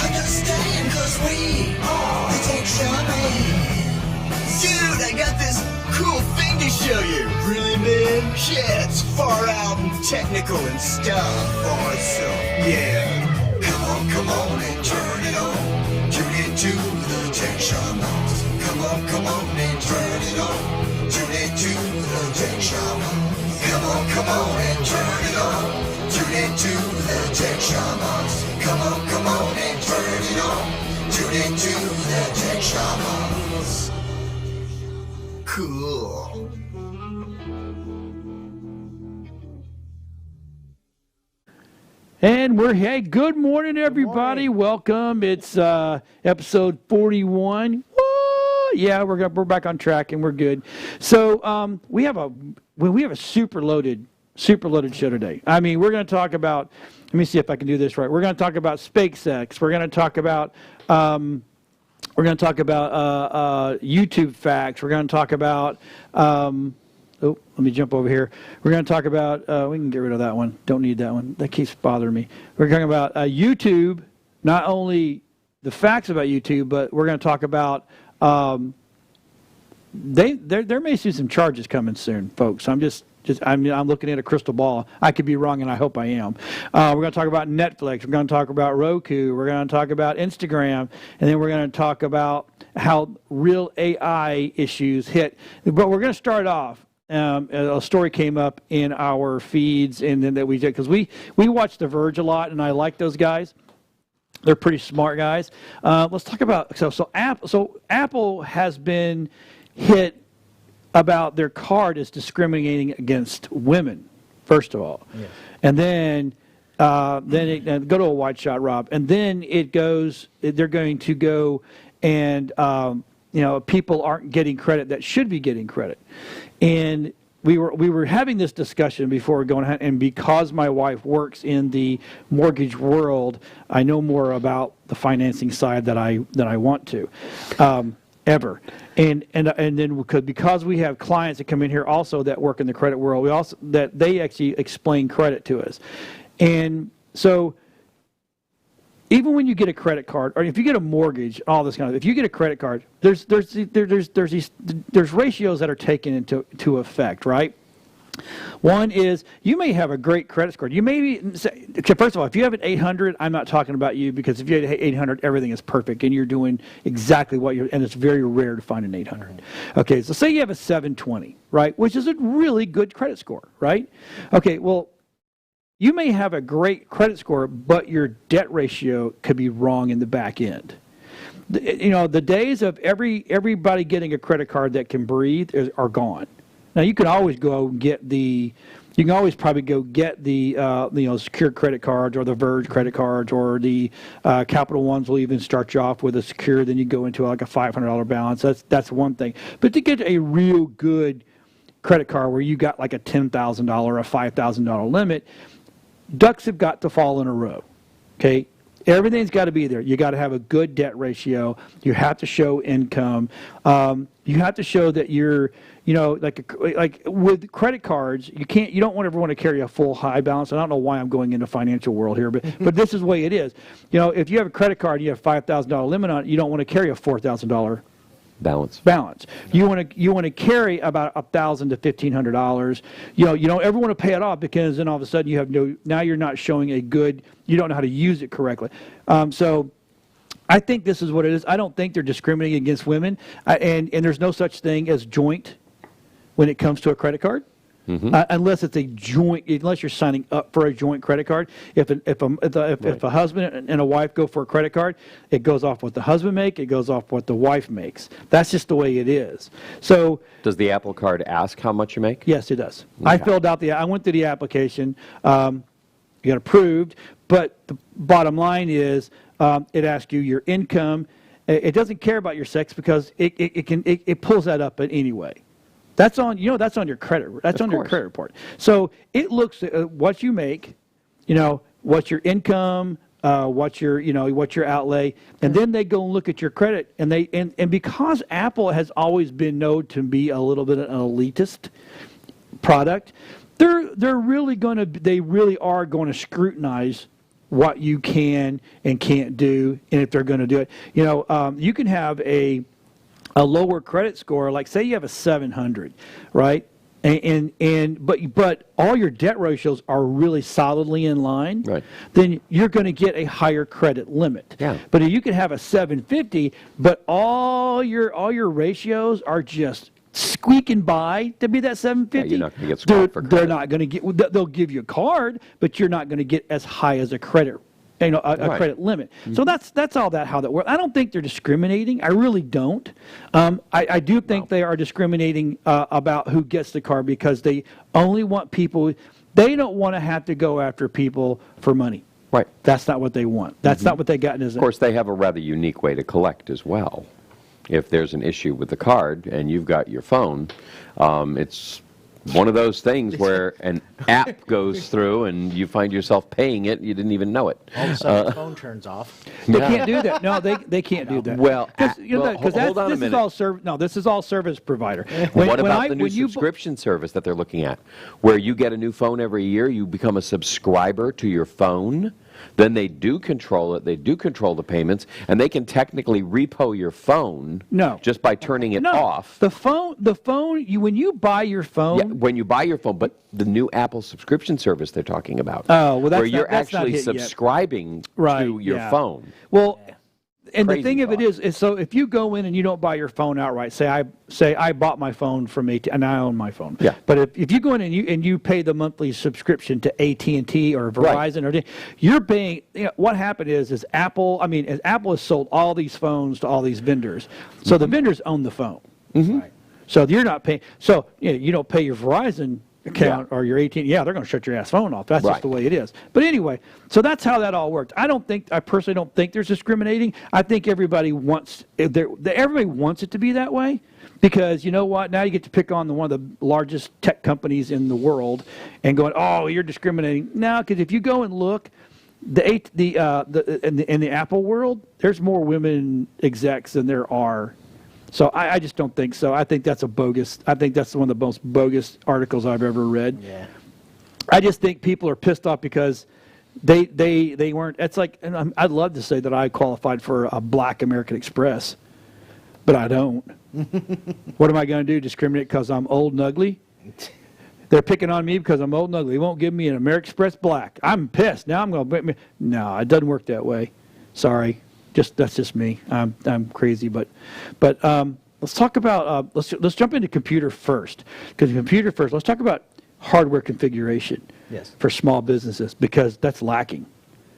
Understand, cause we are the tech shamans. Dude, I got this cool thing to show you. Really, man? Yeah, it's far out and technical and stuff. Awesome. Yeah. Come on and turn it on. Tune into the tech shamans. Come on and turn it on. Tune into the tech shamans. Come on and turn it on. Tune into the tech shamans. Come on and turn it on. Tune into the tech shamans. Cool. And hey, good morning, everybody. Good morning. Welcome. It's episode 41. Woo! Yeah, we're back on track and we're good. So we have a super loaded show today. I mean, we're going to talk about. Let me see if I can do this right. We're going to talk about SpaceX. We're going to talk about. YouTube facts. We're going to talk about. Oh, let me jump over here. We're going to talk about, we can get rid of that one. Don't need that one. That keeps bothering me. We're talking about YouTube, not only the facts about YouTube, but we're going to talk about, there may be some charges coming soon, folks. I'm looking at a crystal ball. I could be wrong, and I hope I am. We're going to talk about Netflix. We're going to talk about Roku. We're going to talk about Instagram. And then we're going to talk about how real AI issues hit. But we're going to start off. A story came up in our feeds, and then that we did because we watch The Verge a lot, and I like those guys. They're pretty smart guys. Let's talk about Apple has been hit about their card is discriminating against women. First of all, yes. And then go to a wide shot, Rob, and then it goes. They're going to go and people aren't getting credit that should be getting credit. And we were having this discussion before going ahead, and because my wife works in the mortgage world, I know more about the financing side than I want to, ever. And then because we have clients that come in here also that work in the credit world, they actually explain credit to us, and so. Even when you get a credit card, or if you get a mortgage, all this kind of, if you get a credit card, there's ratios that are taken into effect, right? One is you may have a great credit score. You may be, first of all, if you have an 800, I'm not talking about you, because if you have 800, everything is perfect and you're doing exactly what and it's very rare to find an 800. Okay, so say you have a 720, right, which is a really good credit score, right? Okay, well. You may have a great credit score, but your debt ratio could be wrong in the back end. The days of everybody getting a credit card that can breathe are gone. Now you can always go get the, secured credit cards or the Verge credit cards or the Capital Ones will even start you off with a secure. Then you go into like a $500 balance. That's one thing. But to get a real good credit card where you got like a $10,000 or a $5,000 limit. Ducks have got to fall in a row, okay? Everything's got to be there. You got to have a good debt ratio. You have to show income. You have to show that you're, like with credit cards, you don't ever want to carry a full high balance. I don't know why I'm going into financial world here, but this is the way it is. If you have a credit card and you have $5,000 limit on it, you don't want to carry a $4,000 balance. You want to carry about $1,000 to $1,500. You don't ever want to pay it off, because then all of a sudden now you're not showing you don't know how to use it correctly. So I think this is what it is. I don't think they're discriminating against women, and there's no such thing as joint when it comes to a credit card. Mm-hmm. Unless it's unless you're signing up for a joint credit card. If a husband and a wife go for a credit card, it goes off what the husband makes, it goes off what the wife makes. That's just the way it is. So does the Apple Card ask how much you make? Yes, it does. Okay. I went through the application, got approved, but the bottom line is it asks you your income. It doesn't care about your sex, because it pulls that up anyway. That's on your credit. That's on your credit report. So it looks at what you make, what's your income, what's your outlay, and then they go and look at your credit, and because Apple has always been known to be a little bit an elitist product, they really are going to scrutinize what you can and can't do, and if they're going to do it. You know, you can have a lower credit score, like say you have a 700, right? But all your debt ratios are really solidly in line, right? Then you're going to get a higher credit limit. Yeah. But if you can have a 750, but all your ratios are just squeaking by to be that 750. Yeah, you're not going to get scored for credit. They're not going to get. They'll give you a card, but you're not going to get as high as a credit. You know, a credit limit. Mm-hmm. So that's all that how that works. I don't think they're discriminating. I really don't. I do think they are discriminating about who gets the card because they only want people. They don't want to have to go after people for money. Right. That's not what they want. That's not what they got in his. Of course, they have a rather unique way to collect as well. If there's an issue with the card and you've got your phone, it's one of those things where an app goes through and you find yourself paying it, you didn't even know it. All of a sudden, the phone turns off. They can't do that. No, they can't do that. Well, hold on a minute. This is all service provider. What about the new subscription service that they're looking at, where you get a new phone every year, you become a subscriber to your phone? Then they do control it. They do control the payments, and they can technically repo your phone. Just by turning it off. The phone. When you buy your phone. Yeah, when you buy your phone, but the new Apple subscription service they're talking about. Oh, well, that's where you're that's actually subscribing to your phone. Well. And Crazy the thing of it thought. is so if you go in and you don't buy your phone outright, say I bought my phone from AT&T and I own my phone. Yeah. But if you go in and you pay the monthly subscription to AT&T or Verizon or you're paying. You know, what happened is Apple. I mean, Apple has sold all these phones to all these vendors, so the vendors own the phone. Mm-hmm. Right. So you're not paying. So you don't pay your Verizon account or your AT&T, they're going to shut your ass phone off. That's just the way it is. But anyway, so that's how that all worked. I personally don't think there's discriminating. I think everybody wants it to be that way because you know what? Now you get to pick on one of the largest tech companies in the world and going, oh, you're discriminating. No, because if you go and look, in the Apple world, there's more women execs than there are. So I just don't think so. I think that's I think that's one of the most bogus articles I've ever read. Yeah. I just think people are pissed off because they weren't. It's like, and I'd love to say that I qualified for a Black American Express, but I don't. What am I going to do? Discriminate because I'm old and ugly? They're picking on me because I'm old and ugly. They won't give me an American Express Black. I'm pissed. Now I'm going to. No, it doesn't work that way. Sorry. That's just me. I'm crazy, but let's talk about let's jump into computer first. Because computer first, let's talk about hardware configuration. Yes. For small businesses because that's lacking.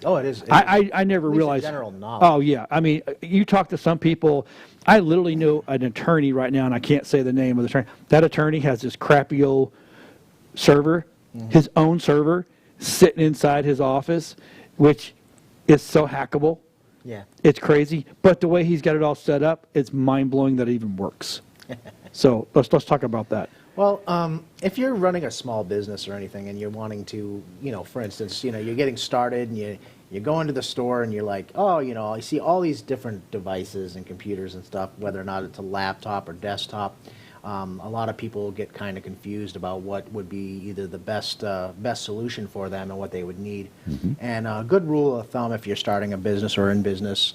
Oh, it is. I never realized. General knowledge. Oh yeah, I mean, you talk to some people. I literally know an attorney right now, and I can't say the name of the attorney. That attorney has this crappy old server, his own server, sitting inside his office, which is so hackable. Yeah. It's crazy, but the way he's got it all set up, it's mind-blowing that it even works. So let's talk about that. Well, if you're running a small business or anything and you're wanting to, for instance, you're getting started and you go into the store and you're like, oh, I see all these different devices and computers and stuff, whether or not it's a laptop or desktop. A lot of people get kind of confused about what would be either the best solution for them and what they would need. Mm-hmm. And a good rule of thumb if you're starting a business or in business,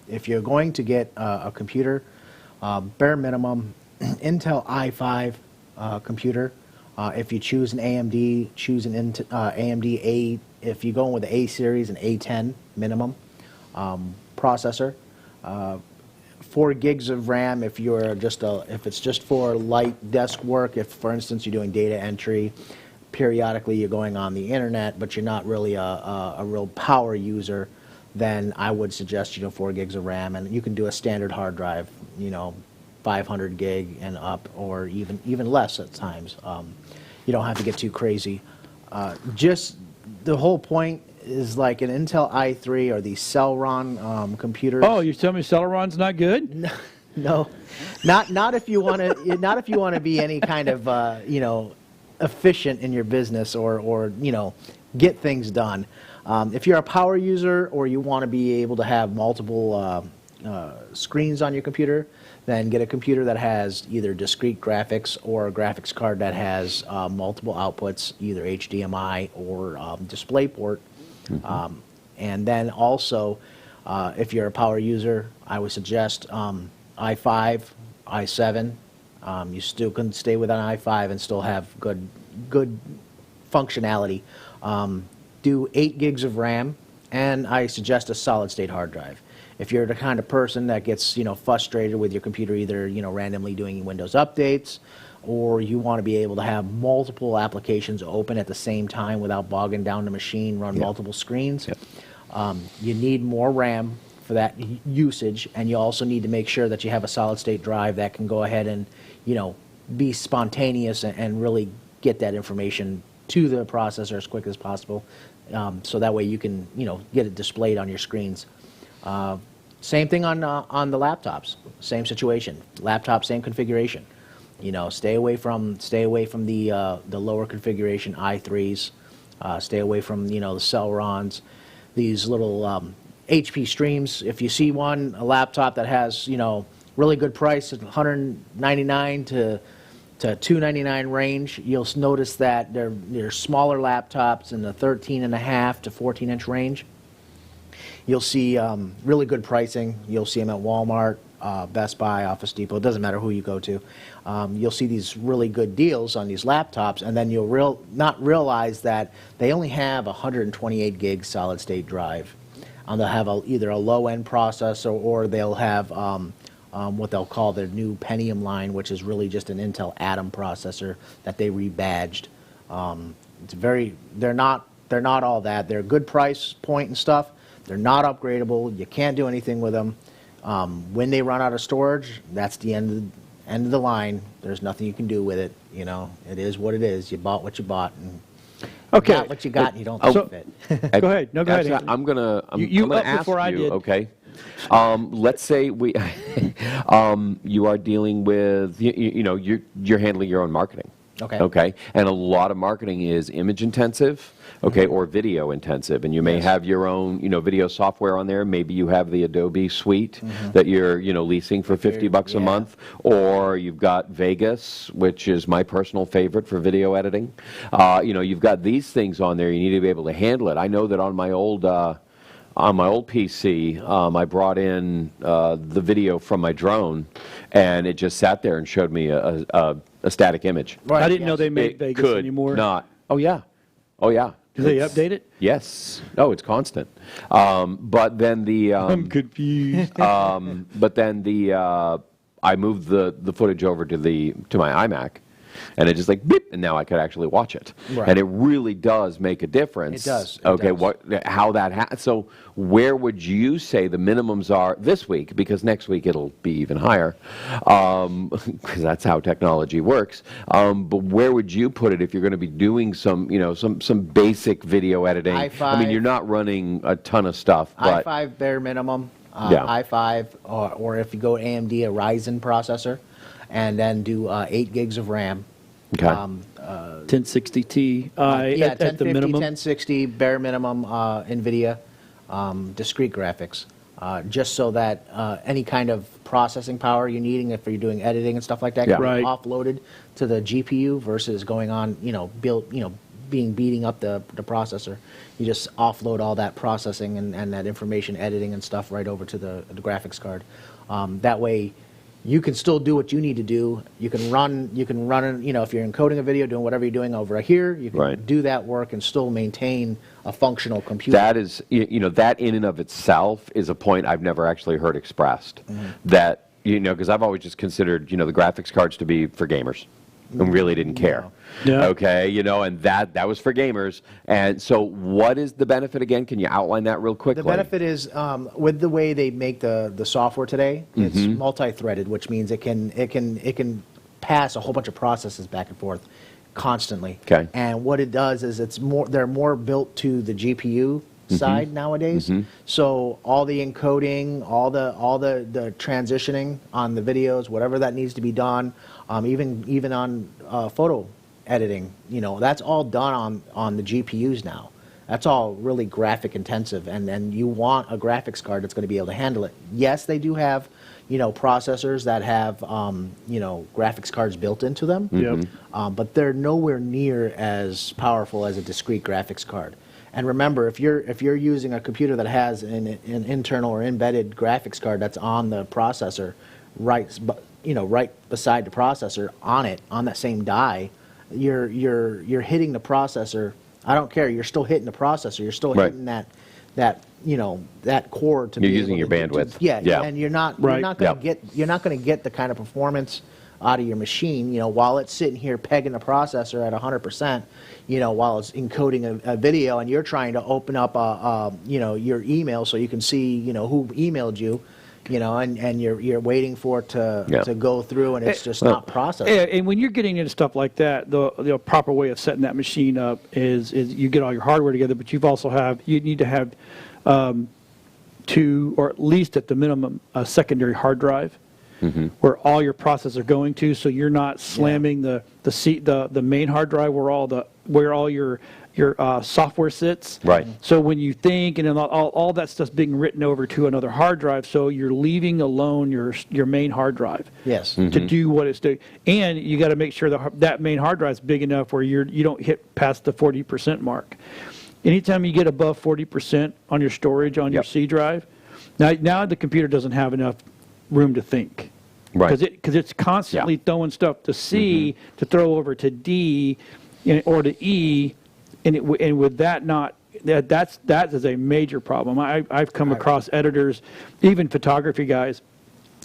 if you're going to get a computer, bare minimum, Intel i5 computer. If you choose an AMD, choose an AMD A. If you go with the A series, an A10 minimum processor. 4 gigs of RAM if it's just for light desk work. If, for instance, you're doing data entry, periodically you're going on the internet, but you're not really a real power user, then I would suggest 4 gigs of RAM, and you can do a standard hard drive, 500 gig and up, or even less at times. You don't have to get too crazy. Just the whole point is like an Intel i3 or these Celeron computers. Oh, you tell me Celeron's not good? No, not if you want to. Not if you want to be any kind of efficient in your business or get things done. If you're a power user or you want to be able to have multiple screens on your computer, then get a computer that has either discrete graphics or a graphics card that has multiple outputs, either HDMI or DisplayPort. Mm-hmm. And then also, if you're a power user, I would suggest i5, i7. You still can stay with an i5 and still have good functionality. Do 8 gigs of RAM, and I suggest a solid-state hard drive. If you're the kind of person that gets, frustrated with your computer, either, randomly doing Windows updates, or you want to be able to have multiple applications open at the same time without bogging down the machine, run multiple screens, you need more RAM for that usage, and you also need to make sure that you have a solid-state drive that can go ahead and, be spontaneous and really get that information to the processor as quick as possible, so that way you can, get it displayed on your screens. Same thing on the laptops. Same situation. Laptop, same configuration. Stay away from the lower configuration i3s. Stay away from the Celeron's. These little HP Streams. If you see a laptop that has really good price, $199 to $299 range, you'll notice that they're smaller laptops in the 13.5 to 14-inch range. You'll see really good pricing. You'll see them at Walmart, Best Buy, Office Depot. It doesn't matter who you go to. You'll see these really good deals on these laptops, and then you'll not realize that they only have a 128 gig solid-state drive. They'll have either a low-end processor, or they'll have what they'll call their new Pentium line, which is really just an Intel Atom processor that they rebadged. They're not all that. They're a good price point and stuff. They're not upgradable. You can't do anything with them. When they run out of storage, that's the end of the line. There's nothing you can do with it. It is what it is. You bought what you bought, and you got what you got, and you don't think of it. Go ahead. No, go ahead. Actually, I'm gonna ask before I did. Okay. Let's say you are dealing with you're handling your own marketing. Okay. Okay. And a lot of marketing is image intensive, okay, or video intensive, and you may have your own video software on there. Maybe you have the Adobe suite that you're leasing for $50 a month, or you've got Vegas, which is my personal favorite for video editing. You've got these things on there. You need to be able to handle it. I know that on my old PC, I brought in the video from my drone, and it just sat there and showed me a static image. Right. I didn't know they made Vegas anymore. Not. Oh yeah. Oh yeah. Do they update it? Yes. Oh, it's constant. But then I'm confused. but then I moved the footage over to my iMac. And it just beep, and now I could actually watch it. Right. And it really does make a difference. It does. How that so where would you say the minimums are this week? Because next week it'll be even higher, because that's how technology works. But where would you put it if you're going to be doing some basic video editing? i5, I mean, you're not running a ton of stuff, but i5 bare minimum. i5, or if you go AMD, a Ryzen processor, and then do 8 gigs of RAM. Okay. 1060 Ti Yeah, at the 1050, minimum. 1060, bare minimum NVIDIA, discrete graphics, just so that any kind of processing power you're needing, if you're doing editing and stuff like that, can be offloaded to the GPU versus going on, beating up the processor. You just offload all that processing and that information editing and stuff right over to the graphics card. That way, you can still do what you need to do. You can run, if you're encoding a video, doing whatever you're doing over here, you can do that work and still maintain a functional computer. That is, that in and of itself is a point I've never actually heard expressed. That, because I've always just considered, the graphics cards to be for gamers and really didn't care. No. Okay, and that was for gamers. And so what is the benefit again? Can you outline that real quickly? The benefit is, with the way they make the software today, it's multi-threaded, which means it can pass a whole bunch of processes back and forth constantly. Okay. And what it does is they're more built to the GPU side nowadays. So all the encoding, all the transitioning on the videos, whatever that needs to be done, even on photo editing, that's all done on the GPUs now. That's all really graphic intensive, and you want a graphics card that's going to be able to handle it. Yes, they do have processors that have graphics cards built into them, but they're nowhere near as powerful as a discrete graphics card. And remember, if you're using a computer that has an internal or embedded graphics card that's on the processor, right beside the processor, on that same die, you're hitting the processor. I don't care. You're still hitting the processor. You're still hitting that core to You're be using able your to, bandwidth. yeah, and you're not going to get the kind of performance out of your machine, while it's sitting here pegging the processor at 100%, while it's encoding a video, and you're trying to open up your email so you can see who emailed you, and you're waiting for it to go through, and it's just not processing. Yeah, and when you're getting into stuff like that, the proper way of setting that machine up is you get all your hardware together, but you need to have 2, or at least at the minimum, a secondary hard drive. Where all your processes are going to, so you're not slamming the main hard drive where all your software sits. Right. So when you think, and then all that stuff's being written over to another hard drive, so you're leaving alone your main hard drive. Yes. To do what it's doing, and you got to make sure that main hard drive is big enough where you don't hit past the 40% mark. Anytime you get above 40% on your storage on your C drive, now the computer doesn't have enough room to think. Right. Because it's constantly throwing stuff to C to throw over to D or to E, and with that that is a major problem. I've come across editors, even photography guys.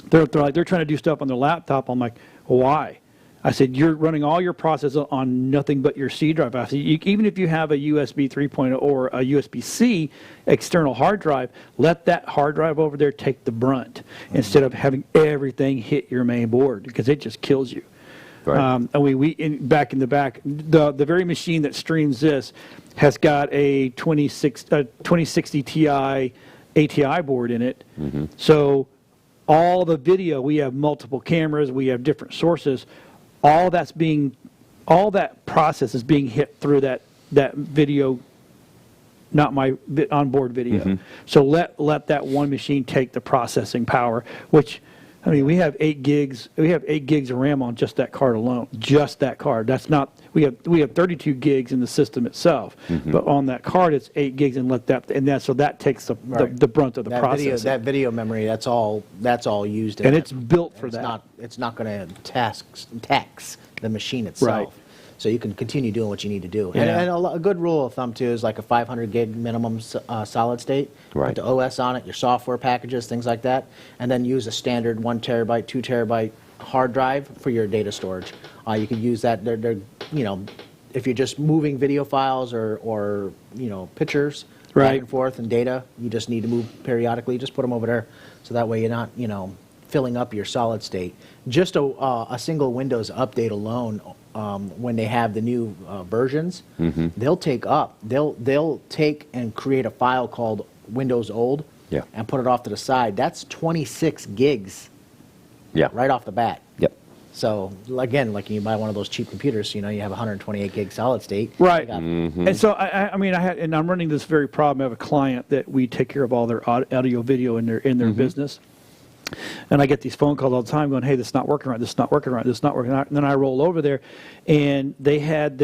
They're trying to do stuff on their laptop. I'm like, why? I said, you're running all your processes on nothing but your C drive. I said, even if you have a USB 3.0 or a USB-C external hard drive, let that hard drive over there take the brunt instead of having everything hit your main board, because it just kills you. Right. And back in the back, the very machine that streams this has got a 2060 Ti ATI board in it. So all the video, we have multiple cameras, we have different sources. All that process is being hit through that video, not my onboard video. So let that one machine take the processing power, which, I mean, we have 8 gigs. We have 8 gigs of RAM on just that card alone. Just that card. That's not. We have 32 gigs in the system itself, but on that card it's 8 gigs, and so that takes the brunt of the process. That video memory. That's all used. And it's built for that. It's not going to tax the machine itself. Right. So you can continue doing what you need to do. Yeah. And a good rule of thumb, too, is like a 500 gig minimum solid state. Right. Put the OS on it, your software packages, things like that, and then use a standard 1 terabyte, 2 terabyte hard drive for your data storage. You can use that. They're if you're just moving video files or pictures back and forth and data, you just need to move periodically. Just put them over there, so that way you're not filling up your solid state. Just a single Windows update alone, when they have the new versions, they'll take and create a file called Windows Old, and put it off to the side. That's 26 gigs, right off the bat. Yep. So again, like you buy one of those cheap computers, you have 128 gig solid state. Right. And so I'm running this very problem. I have a client that we take care of all their audio, video in their business. And I get these phone calls all the time going, hey, this is not working right, this is not working right, this is not working right. And then I roll over there, and they had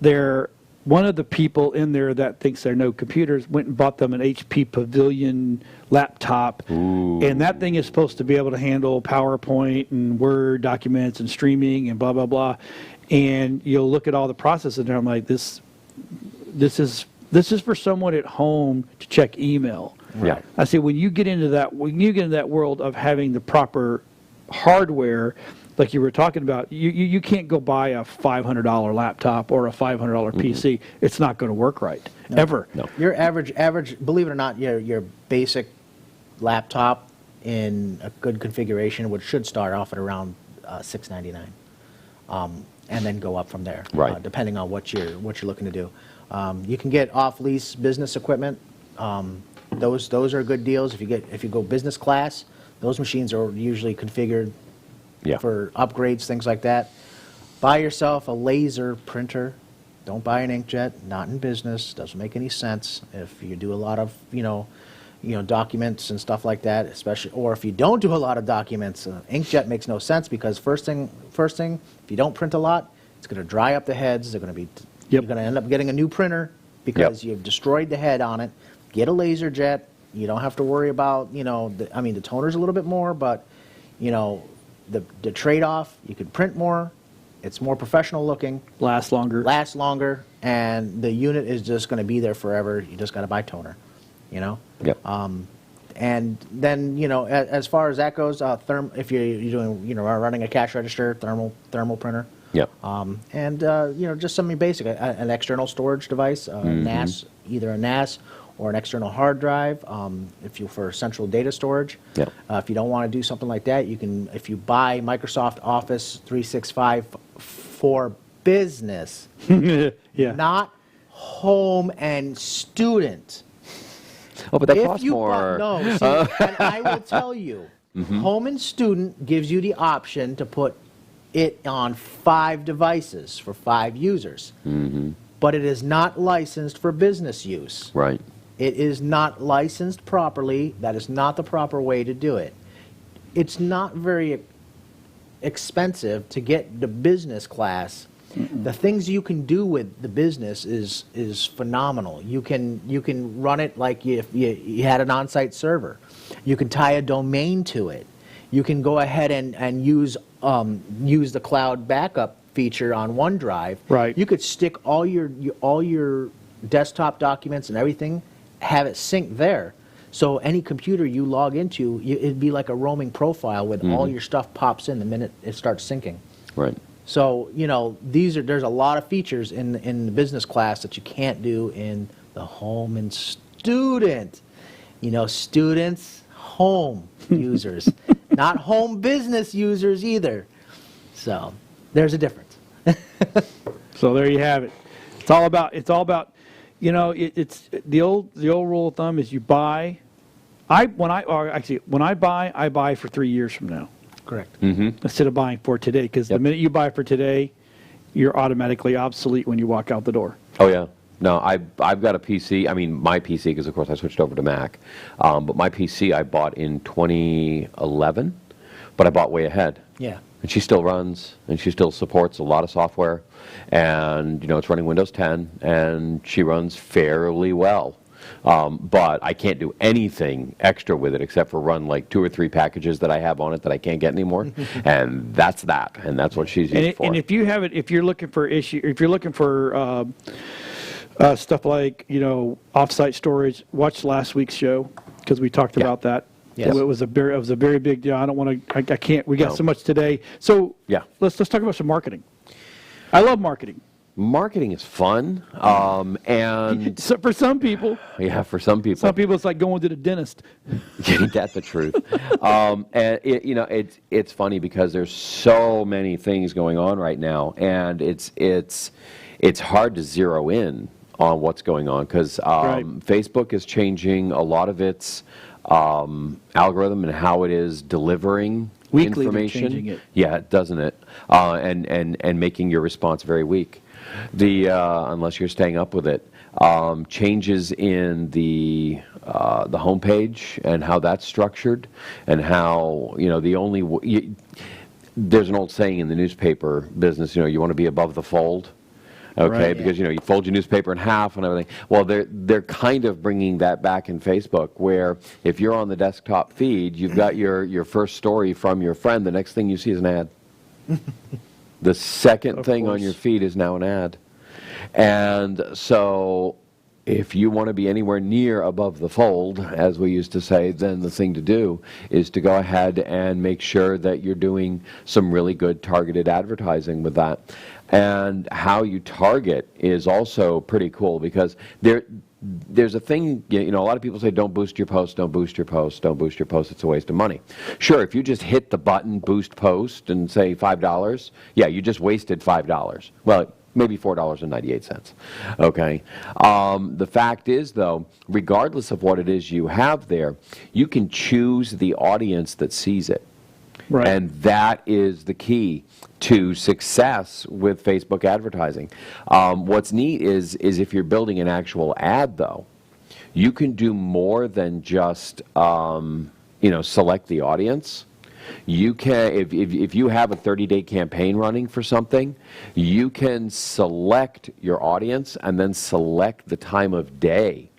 their one of the people in there that thinks they know computers went and bought them an HP Pavilion laptop. Ooh. And that thing is supposed to be able to handle PowerPoint and Word documents and streaming and blah, blah, blah. And you'll look at all the processes, and I'm like, this is for someone at home to check email. Yeah. I say when you get into that world of having the proper hardware, like you were talking about, you can't go buy a $500 laptop or a $500 PC. It's not going to work right ever. No. Your average, believe it or not, your basic laptop in a good configuration should start off at around $699, and then go up from there. Right. Depending on what you're looking to do. You can get off lease business equipment. Those are good deals. If you go business class, those machines are usually configured for upgrades, things like that. Buy yourself a laser printer. Don't buy an inkjet. Not in business. Doesn't make any sense. If you do a lot of documents and stuff like that, especially, or if you don't do a lot of documents, inkjet makes no sense, because first thing, if you don't print a lot, it's going to dry up the heads. They're going to be. You're going to end up getting a new printer, because you've destroyed the head on it. Get a laser jet. You don't have to worry about, the toner's a little bit more, but, the trade-off, you can print more. It's more professional looking. Lasts longer. And the unit is just going to be there forever. You just got to buy toner, Yep. And then, as far as that goes, if you're doing, running a cash register, thermal printer. Yep. And, just something basic, an external storage device, NAS, either a NAS or an external hard drive, for central data storage. Yep. If you don't want to do something like that, if you buy Microsoft Office 365 for business, not home and student. Oh, but that costs more. And I will tell you, home and student gives you the option to put it on 5 devices for 5 users. But it is not licensed for business use. Right. It is not licensed properly. That is not the proper way to do it. It's not very expensive to get the business class. The things you can do with the business is phenomenal. You can run it like if you had an on-site server. You can tie a domain to it. You can go ahead and use the cloud backup feature on OneDrive. Right. You could stick all your desktop documents and everything, have it sync there. So any computer you log into, it'd be like a roaming profile with all your stuff pops in the minute it starts syncing. Right. So, there's a lot of features in the business class that you can't do in the home and student. Students, home users, not home business users either. So, there's a difference. So there you have it. It's all about it's it's the old rule of thumb is you buy. When I buy for 3 years from now. Correct. Instead of buying for today, because the minute you buy for today, you're automatically obsolete when you walk out the door. Oh yeah. No, I've got a PC. I mean, my PC, because of course I switched over to Mac. But my PC I bought in 2011, but I bought way ahead. Yeah. And she still runs, and she still supports a lot of software, and it's running Windows 10, and she runs fairly well. But I can't do anything extra with it except for run like 2 or 3 packages that I have on it that I can't get anymore, and that's what she's used for. And if you have it, if you're looking for stuff like offsite storage, watch last week's show because we talked about that. Yes. It was a very big deal. I don't want to. I can't. We got so much today. So let's talk about some marketing. I love marketing. Marketing is fun, and so for some people, for some people, it's like going to the dentist. Ain't that the truth? And it's funny because there's so many things going on right now, and it's hard to zero in on what's going on because Facebook is changing a lot of its algorithm and how it is delivering Weekly information. Changing it. Yeah, doesn't it? And making your response very weak. Unless you're staying up with it, changes in the homepage and how that's structured, and how there's an old saying in the newspaper business. You want to be above the fold. Okay, because you fold your newspaper in half and everything. Well, they're kind of bringing that back in Facebook, where if you're on the desktop feed, you've got your first story from your friend. The next thing you see is an ad. The second thing on your feed is now an ad. And so if you want to be anywhere near above the fold, as we used to say, then the thing to do is to go ahead and make sure that you're doing some really good targeted advertising with that. And how you target is also pretty cool, because there's a thing, a lot of people say, don't boost your post, don't boost your post, don't boost your post, it's a waste of money. Sure, if you just hit the button, boost post, and say $5, you just wasted $5. Well, maybe $4.98. Okay. The fact is, though, regardless of what it is you have there, you can choose the audience that sees it. Right. And that is the key to success with Facebook advertising. What's neat is if you're building an actual ad, though, you can do more than just select the audience. You can, if you have a 30-day campaign running for something, you can select your audience and then select the time of day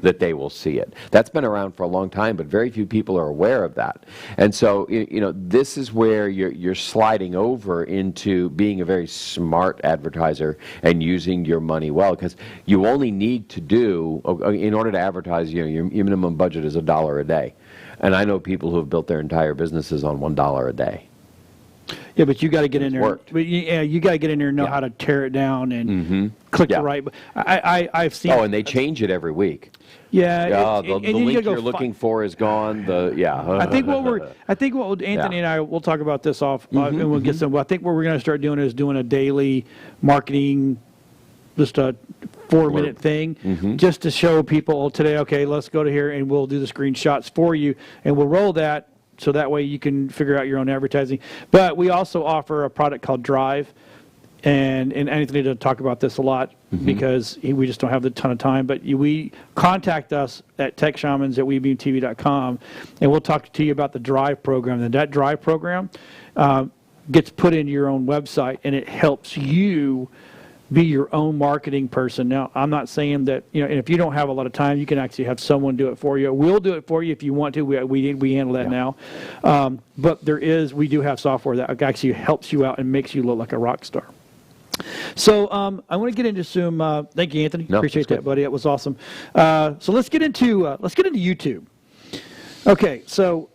that they will see it. That's been around for a long time, but very few people are aware of that. And so, this is where you're sliding over into being a very smart advertiser and using your money well, because you only need to do, in order to advertise, your minimum budget is $1 a day. And I know people who have built their entire businesses on $1 a day. Yeah, but you got to get in there. Worked. But you got to get in there and know how to tear it down and click the right. I've seen. Oh, and they change it every week. Yeah. The link you're looking for is gone. I think what Anthony and I will talk about this off, and we'll get some. I think what we're going to start doing is doing a daily marketing, just a 4-minute thing, just to show people today. Okay, let's go to here and we'll do the screenshots for you, and we'll roll that. So that way you can figure out your own advertising. But we also offer a product called Drive. And Anthony doesn't talk about this a lot because we just don't have a ton of time. But we contact us at techshamans@webeamtv.com, and we'll talk to you about the Drive program. And that Drive program gets put into your own website, and it helps you be your own marketing person. Now, I'm not saying that, and if you don't have a lot of time, you can actually have someone do it for you. We'll do it for you if you want to. We handle that now. But we do have software that actually helps you out and makes you look like a rock star. So I want to get into some. Thank you, Anthony. Appreciate that, buddy. That was awesome. So let's get into YouTube. Okay, so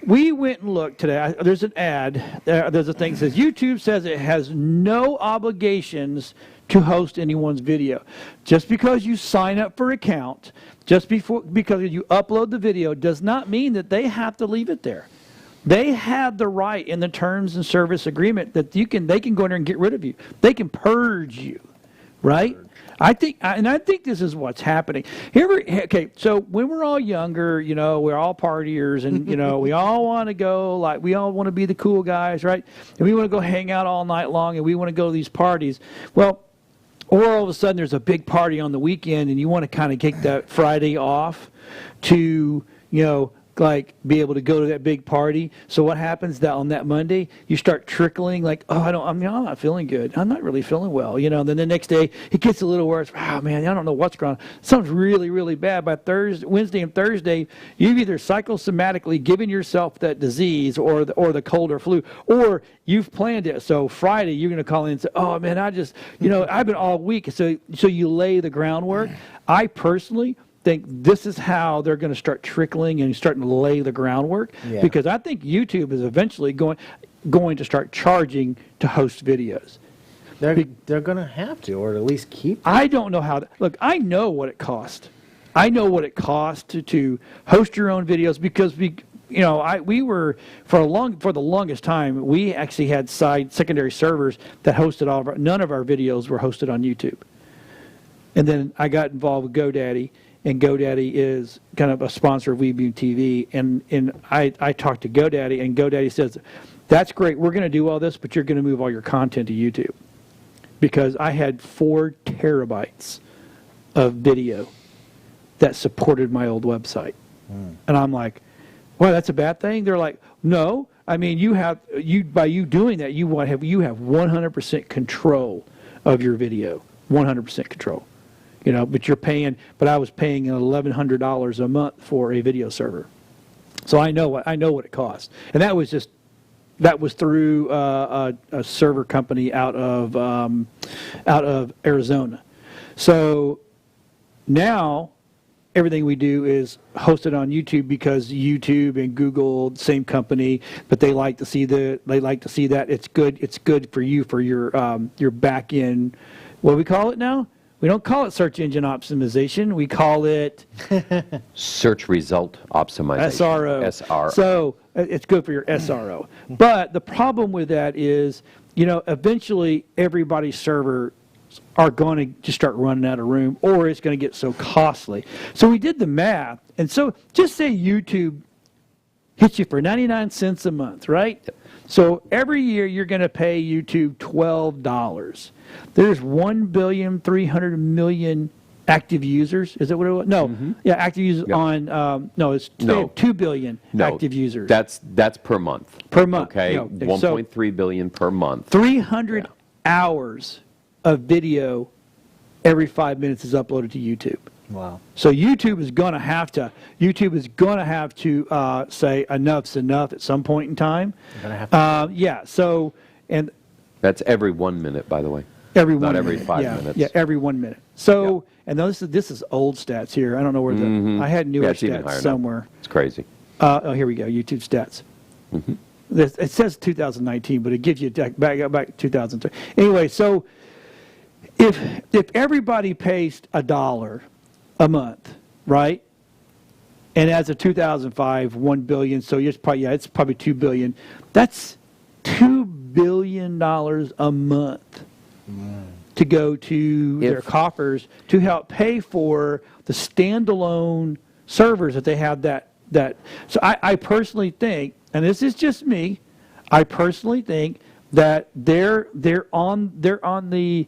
we went and looked today. There's an ad. There's a thing that says YouTube says it has no obligations to host anyone's video. Just because you sign up for an account, because you upload the video, does not mean that they have to leave it there. They have the right in the terms and service agreement that they can go in there and get rid of you. They can purge you, right? I think this is what's happening. So when we're all younger, we're all partiers, and we all want to go, we all want to be the cool guys, right? And we want to go hang out all night long, and we want to go to these parties. Well, or all of a sudden there's a big party on the weekend, and you want to kind of take that Friday off to, be able to go to that big party. So what happens that on that Monday, you start trickling I'm not feeling good. I'm not really feeling well, and then the next day it gets a little worse. Oh man, I don't know what's going on. Something's really, really bad. By Wednesday and Thursday, you've either psychosomatically given yourself that disease or the cold or flu, or you've planned it. So Friday you're going to call in and say, oh man, I just, I've been all week. So you lay the groundwork. I personally think this is how they're going to start trickling and starting to lay the groundwork, because I think YouTube is eventually going to start charging to host videos. They're going to have to, or at least keep. I don't know how. Look, I know what it cost. I know what it costs to host your own videos, because we were for the longest time we actually had secondary servers that hosted none of our videos were hosted on YouTube. And then I got involved with GoDaddy. And GoDaddy is kind of a sponsor of WeBeam TV. And I talked to GoDaddy, and GoDaddy says, that's great, we're going to do all this, but you're going to move all your content to YouTube. Because I had 4 terabytes of video that supported my old website. And I'm like, well, that's a bad thing? They're like, no. I mean, by you doing that, you have 100% control of your video. 100% control. But I was paying $1,100 a month for a video server, so I know what it costs, and that was through a server company out of Arizona. So now everything we do is hosted on YouTube, because YouTube and Google, same company, but they like to see that it's good for you for your back end. What do we call it now? We don't call it search engine optimization. We call it search result optimization. SRO. So it's good for your SRO. But the problem with that is, eventually everybody's server are going to just start running out of room, or it's going to get so costly. So we did the math. And so just say YouTube hits you for 99 cents a month, right? Yep. So every year you're going to pay YouTube $12. There's 1,300,000,000 active users. Is that what it was? No. Yeah, active users on, no, it's No. 2 billion active users. That's per month. Per month. Okay, No, 1.3 billion per month. 300 hours of video every 5 minutes is uploaded to YouTube. Wow. So YouTube is going to have to say enough's enough at some point in time. You're gonna have to Yeah. So and That's every 1 minute, by the way. every Not 1 every minute. 5 yeah, minutes. Yeah, every 1 minute. So and this is old stats here. I don't know where the I had newer it's even higher stats now. somewhere. It's crazy. Oh, here we go. YouTube stats. It says 2019, but it gives you back to 2003. Anyway, so if everybody pays $1 a month, right? And as of 2005, 1 billion. So it's probably 2 billion. That's $2 billion a month to go to their coffers to help pay for the standalone servers that they have. So I personally think, and this is just me, I personally think that they're on the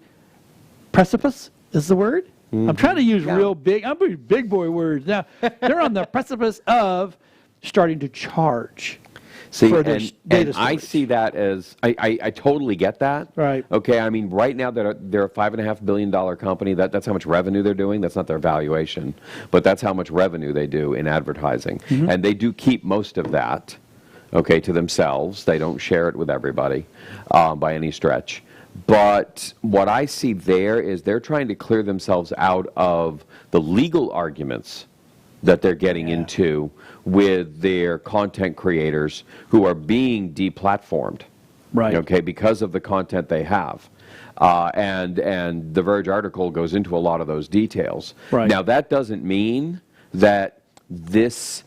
precipice is the word. I'm trying to use real big, I'm using big boy words now. They're on the precipice of starting to charge. See, for their data and I storage. see that as, I totally get that. Right. Okay, I mean, right now they're a $5.5 billion company. That's how much revenue they're doing. That's not their valuation, but that's how much revenue they do in advertising. And they do keep most of that, okay, to themselves. They don't share it with everybody by any stretch. But what I see there is they're trying to clear themselves out of the legal arguments that they're getting into with their content creators who are being deplatformed, Right. okay, because of the content they have. And the Verge article goes into a lot of those details. Right. Now, that doesn't mean that this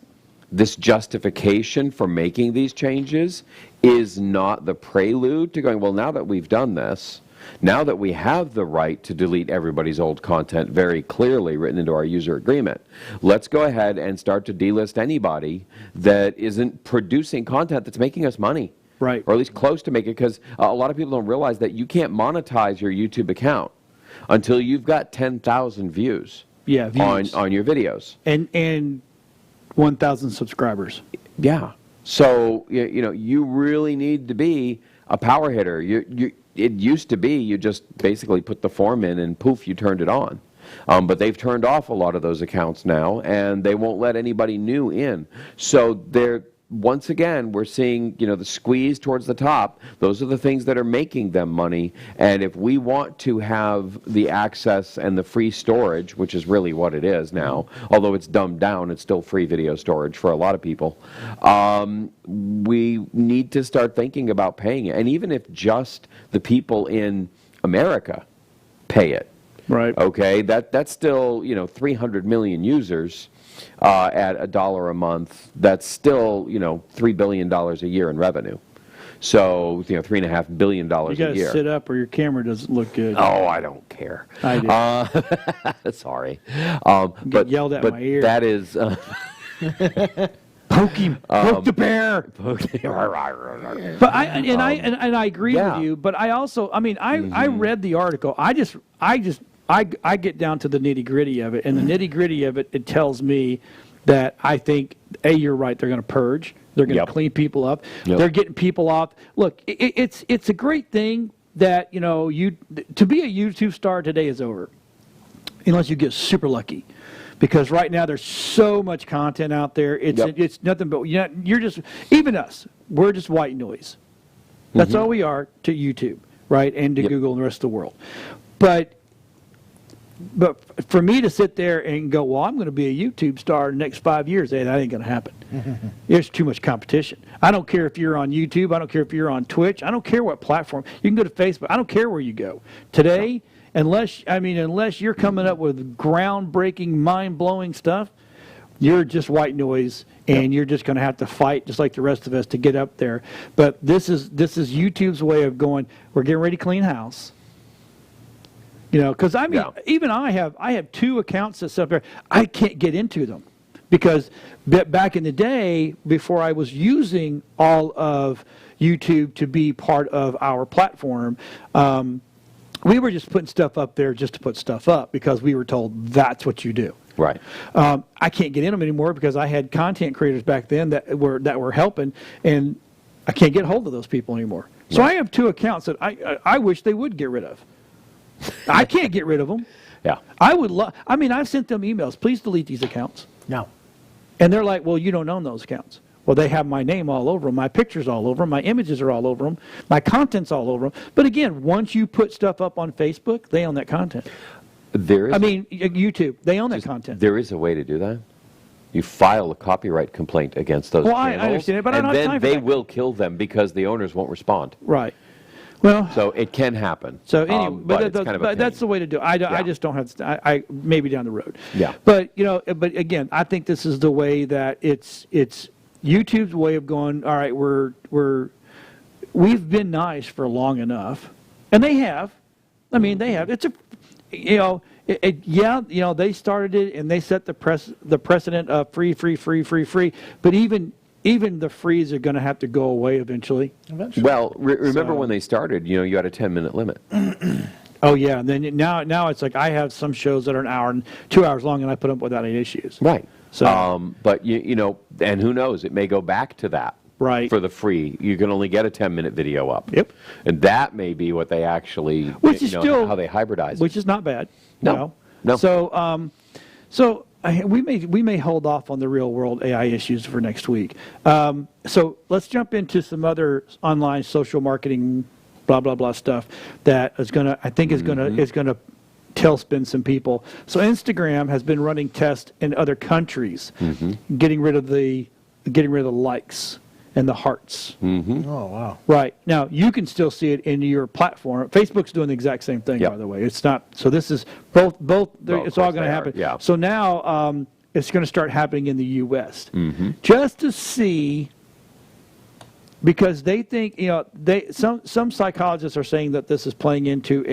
justification for making these changes is not the prelude to going, well, now that we've done this, now that we have the right to delete everybody's old content very clearly written into our user agreement, let's go ahead and start to delist anybody that isn't producing content that's making us money. Right. Or at least close to making it, because a lot of people don't realize that you can't monetize your YouTube account until you've got 10,000 views, views. on your videos. And 1,000 subscribers. Yeah. So, you really need to be a power hitter. It used to be you just basically put the form in and poof, you turned it on. But they've turned off a lot of those accounts now, and they won't let anybody new in. So once again, we're seeing, the squeeze towards the top. Those are the things that are making them money. And if we want to have the access and the free storage, which is really what it is now, although it's dumbed down, it's still free video storage for a lot of people, we need to start thinking about paying it. And even if just the people in America pay it, Right. okay, that's still, 300 million users at $1 a month. That's still, $3 billion a year in revenue. So, $3.5 billion a You got year. to sit up or your camera doesn't look good. Oh, I don't care. I do. Sorry. Get yelled at in my ear. That is... Poke him. Poke the bear. But I agree with you. But I also, I read the article. I get down to the nitty gritty of it, and the nitty gritty of it, it tells me that I think you're right. They're going to purge. They're going to clean people up. They're getting people off. Look, it's a great thing that to be a YouTube star today is over, unless you get super lucky. Because right now there's so much content out there. It's nothing but you're just, even us, we're just white noise. That's all we are to YouTube, right, and to Google and the rest of the world. But for me to sit there and go, well, I'm going to be a YouTube star in the next 5 years, that ain't going to happen. There's too much competition. I don't care if you're on YouTube. I don't care if you're on Twitch. I don't care what platform. You can go to Facebook. I don't care where you go. Today, unless you're coming up with groundbreaking, mind-blowing stuff, you're just white noise, and you're just going to have to fight just like the rest of us to get up there. But this is YouTube's way of going, we're getting ready to clean house. Because even I have 2 accounts that's up there. I can't get into them because back in the day, before I was using all of YouTube to be part of our platform, We were just putting stuff up there just to put stuff up because we were told that's what you do. Right. I can't get in them anymore because I had content creators back then that were helping, and I can't get hold of those people anymore. So I have 2 accounts that I wish they would get rid of. I can't get rid of them. Yeah. I would love. I mean, I've sent them emails. Please delete these accounts. No. And they're like, well, you don't own those accounts. Well, they have my name all over them, my pictures all over them, my images are all over them, my content's all over them. But again, once you put stuff up on Facebook, they own that content. YouTube, they own that content. There is a way to do that. You file a copyright complaint against those channels. I understand it, but I don't have time for that. And then they will kill them because the owners won't respond. Right. Well, so it can happen. So anyway, but that's the way to do it. I just don't have. I maybe down the road. Yeah. But but again, I think this is the way that it's YouTube's way of going. All right, we've been nice for long enough, and they have. I mean, they have. It's a, they started it and they set the precedent of free. But even the frees are going to have to go away eventually. Well, remember when they started, you had a 10-minute limit. Oh, yeah. And then now it's like I have some shows that are an hour and 2 hours long, and I put them without any issues. Right. So, but, and who knows, it may go back to that. Right. For the free. You can only get a 10-minute video up. Yep. And that may be what they actually, which is still, how they hybridize it. Which is not bad. No. So we may hold off on the real world AI issues for next week. So let's jump into some other online social marketing, blah blah blah stuff that is gonna tailspin some people. So Instagram has been running tests in other countries, getting rid of the likes and the hearts. Oh, wow. Right. Now, you can still see it in your platform. Facebook's doing the exact same thing, by the way. It's not, so this is both it's all going to happen. Yeah. So now it's going to start happening in the U.S. Just to see, because they think, some psychologists are saying that this is playing into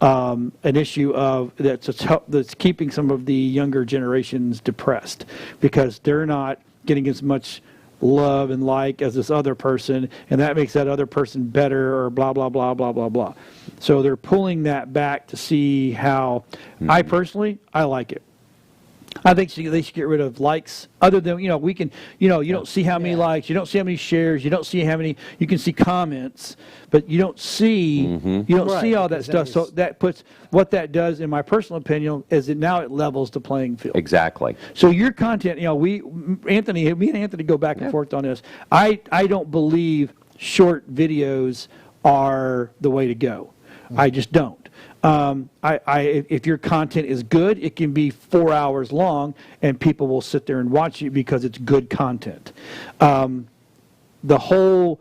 an issue of that's keeping some of the younger generations depressed because they're not getting as much love and like as this other person, and that makes that other person better, or blah blah blah blah blah blah. So they're pulling that back to see how. I personally, I like it. I think they should get rid of likes. Other than we can, you don't see how many likes, you don't see how many shares, you don't see how many. You can see comments, but you don't see see all that stuff. So that puts what that does, in my personal opinion, is that now it levels the playing field. Exactly. So your content, me and Anthony go back and forth on this. I don't believe short videos are the way to go. I just don't. If your content is good, it can be 4 hours long, and people will sit there and watch it because it's good content. The whole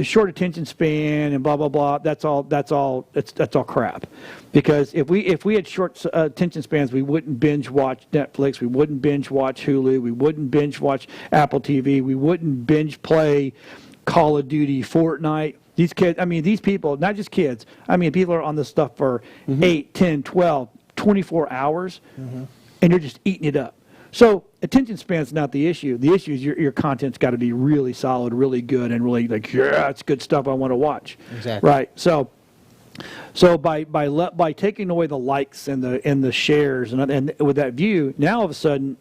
short attention span and blah blah blah, that's all crap. Because if we had short attention spans, we wouldn't binge watch Netflix, we wouldn't binge watch Hulu, we wouldn't binge watch Apple TV, we wouldn't binge play Call of Duty, Fortnite. These kids, these people, not just kids, people are on this stuff for 8, 10, 12, 24 hours, and you're just eating it up. So attention span's not the issue. The issue is your content's got to be really solid, really good, and really it's good stuff I want to watch. Exactly. Right. So by taking away the likes and the shares and with that view, now all of a sudden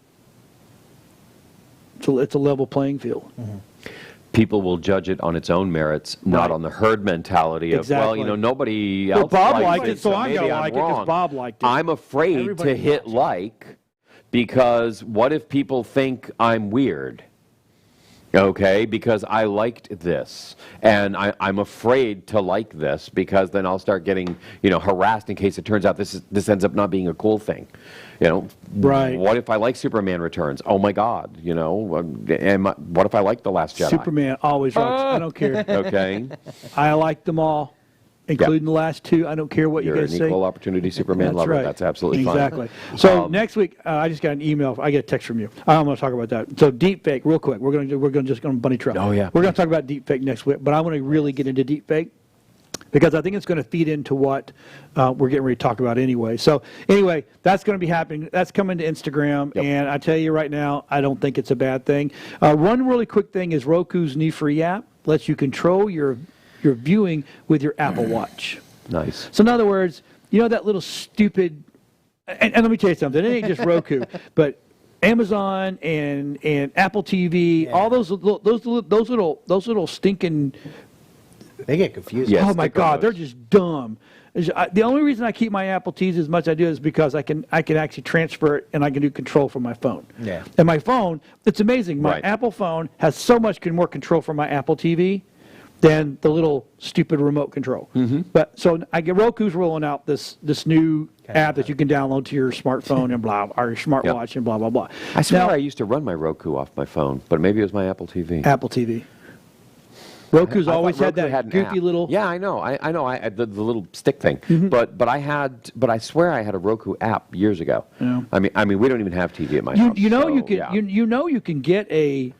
it's a level playing field. People will judge it on its own merits, not on the herd mentality of, nobody else Bob liked it, so I'm going to like it because Bob liked it. I'm afraid to hit like because what if people think I'm weird? Okay, because I liked this, and I'm afraid to like this because then I'll start getting harassed in case it turns out this ends up not being a cool thing. Right. What if I like Superman Returns? Oh my God, and what if I like The Last Jedi? Superman always rocks. I don't care. Okay. I like them all, including the last two. I don't care what you guys say. You're an equal opportunity Superman That's lover. right. That's absolutely fine. Exactly. So next week, I just got an email. I get a text from you. I'm going to talk about that. So deepfake, real quick. We're going to bunny trail. Oh yeah. We're going to talk about deepfake next week, but I want to really get into deepfake because I think it's going to feed into what we're getting ready to talk about anyway. So anyway, that's going to be happening. That's coming to Instagram, and I tell you right now, I don't think it's a bad thing. One really quick thing is Roku's new free app lets you control your viewing with your Apple Watch. Nice. So in other words, you know that little stupid, and let me tell you something, it ain't just Roku, but Amazon and Apple TV, all those little stinking. They get confused. Yes, Oh my God, remotes. they're just dumb. The only reason I keep my Apple TVs as much as I do is because I can actually transfer it and I can do control from my phone. Yeah. And my phone, it's amazing. My Right. Apple phone has so much more control from my Apple TV than the little stupid remote control. Mm-hmm. But so I get Roku's rolling out this new app that you can download to your smartphone and blah, or your smartwatch and blah blah blah. I swear Now, I used to run my Roku off my phone, but maybe it was my Apple TV. Apple TV. Roku's I thought always had Roku that an goofy app. little. Yeah, I know. I know. The little stick thing. But I swear I had a Roku app years ago. Yeah. I mean, we don't even have TV at my house. You know so, you can yeah. you know you can get a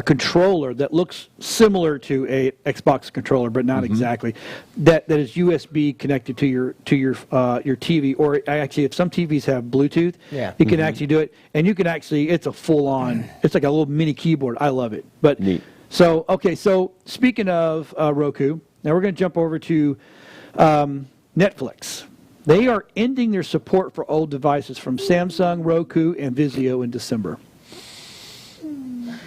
controller that looks similar to a Xbox controller, but not exactly. That is USB connected to your TV, or actually, if some TVs have Bluetooth, you can actually do it, and you can actually. It's a full on. It's like a little mini keyboard. I love it. But Neat. So okay, so speaking of Roku, now we're going to jump over to Netflix. They are ending their support for old devices from Samsung, Roku, and Vizio in December.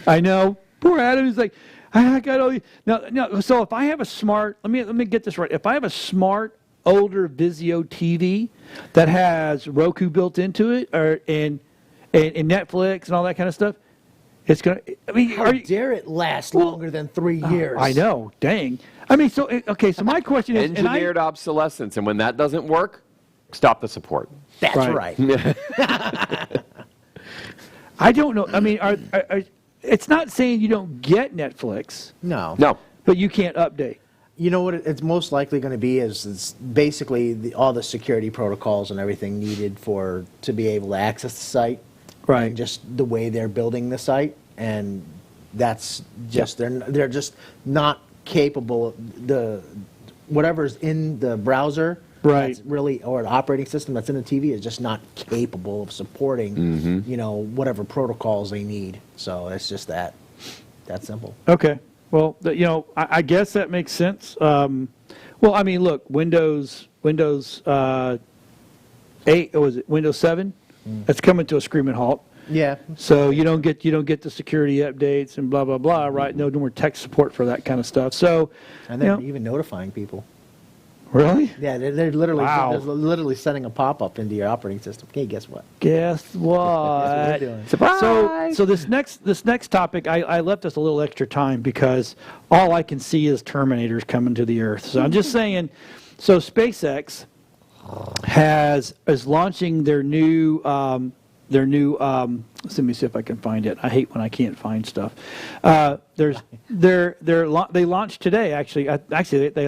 I know. Poor Adam is like, I got all these. No. So if I have a smart, let me get this right. If I have a smart older Vizio TV that has Roku built into it, and Netflix and all that kind of stuff, it's gonna. I mean, How dare it last longer than 3 years? I know. Dang. I mean, so okay. So my question is, Engineered obsolescence, and when that doesn't work, stop the support. That's Right. right. I don't know. I mean, it's not saying you don't get Netflix, No. No. but you can't update. You know what it's most likely going to be is it's basically all the security protocols and everything needed to be able to access the site. Right. And just the way they're building the site, and that's just they're just not capable of whatever's in the browser. Right. That's really, or the operating system that's in the TV is just not capable of supporting, whatever protocols they need. So it's just that simple. Okay. Well, I guess that makes sense. Well, I mean, look, Windows 8, or was it Windows 7? That's coming to a screaming halt. Yeah. So you don't get the security updates and blah blah blah, right? No more tech support for that kind of stuff. So, And they're even notifying people. really? Yeah, they're literally Wow. they're literally sending a pop-up into your operating system. Okay, guess what? Guess That's what they're what? doing. Surprise! So this next topic, I left us a little extra time because all I can see is Terminators coming to the Earth. So I'm just saying. So SpaceX is launching their new. Let me see if I can find it. I hate when I can't find stuff. They launched today. Actually, I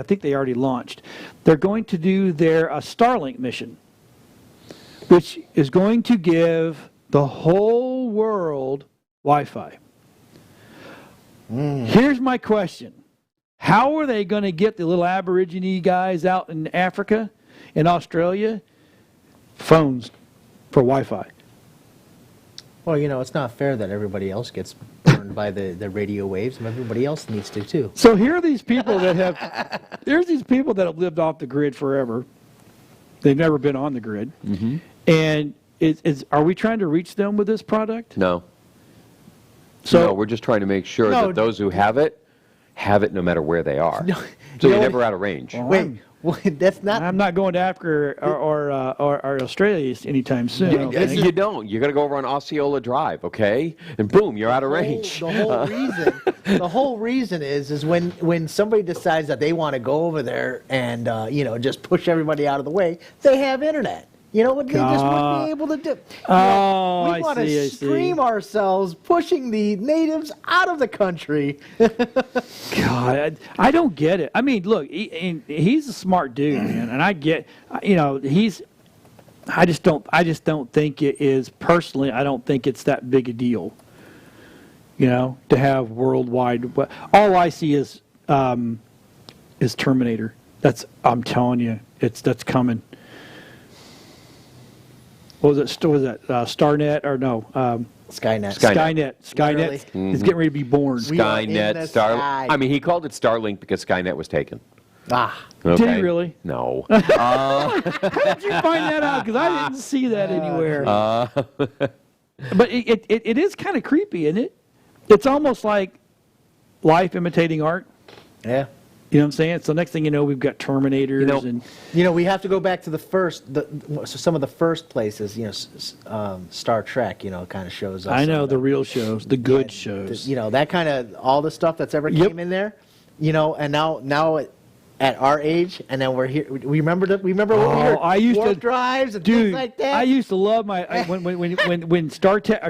think they already launched. They're going to do their Starlink mission, which is going to give the whole world Wi-Fi. Here's my question: how are they going to get the little Aborigine guys out in Africa, in Australia, phones for Wi-Fi? Well, it's not fair that everybody else gets burned by the radio waves, and everybody else needs to too. So here are these people that have lived off the grid forever. They've never been on the grid. Mm-hmm. And are we trying to reach them with this product? No. So No, we're just trying to make sure that those who have it no matter where they are. No, So you're no. never out of range. Wait, that's not. I'm not going to Africa or Australia anytime soon. I don't Yes, think. you don't. You're going to go over on Osceola Drive, okay? And boom, you're out of range. The whole reason is when somebody decides that they want to go over there and just push everybody out of the way, they have internet. You know what they just wouldn't be able to do. Oh, we want I to see. stream ourselves pushing the natives out of the country. God, I don't get it. I mean, look, he's a smart dude, man, and I get, I just don't think it is personally. I don't think it's that big a deal. To have worldwide. All I see is Terminator. I'm telling you, that's coming. What was it? Was that Starnet or no? Skynet. Skynet Literally. is getting ready to be born. We are in Skynet, the Starlink. sky. I mean, he called it Starlink because Skynet was taken. Ah. Okay. Did he really? No. How did you find that out? Because I didn't see that anywhere. But it is kind of creepy, isn't it? It's almost like life imitating art. Yeah. You know what I'm saying? So next thing you know, we've got Terminators and we have to go back to so some of the first places. Star Trek. Kind of shows us. I know the real shows, the good shows. That kind of all the stuff that's ever came in there. And now at our age, and then we're here. We remember when we were I used warp to drives and dude, things like that. I used to love when Star Trek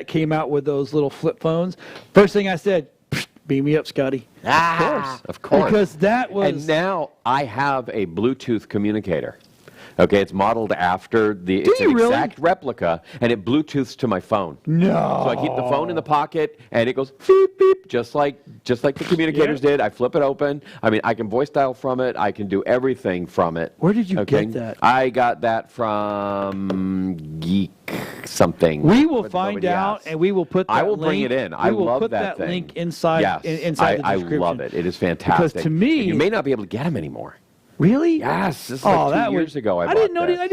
came out with those little flip phones. First thing I said, beam me up, Scotty. Of course. Because that was. And now I have a Bluetooth communicator. Okay, it's modeled after it's an exact replica, and it Bluetooths to my phone. No. So I keep the phone in the pocket, and it goes beep beep, just like the communicators did. I flip it open. I mean, I can voice dial from it. I can do everything from it. Where did you get that? I got that from Geek something. We will find out, and we will put that I will link, bring it in. I we will love put that thing. Link inside, yes, inside the description. I love it. It is fantastic. Because to me, and you may not be able to get them anymore. Really? Yes. This is like 2 years ago. I didn't know that. I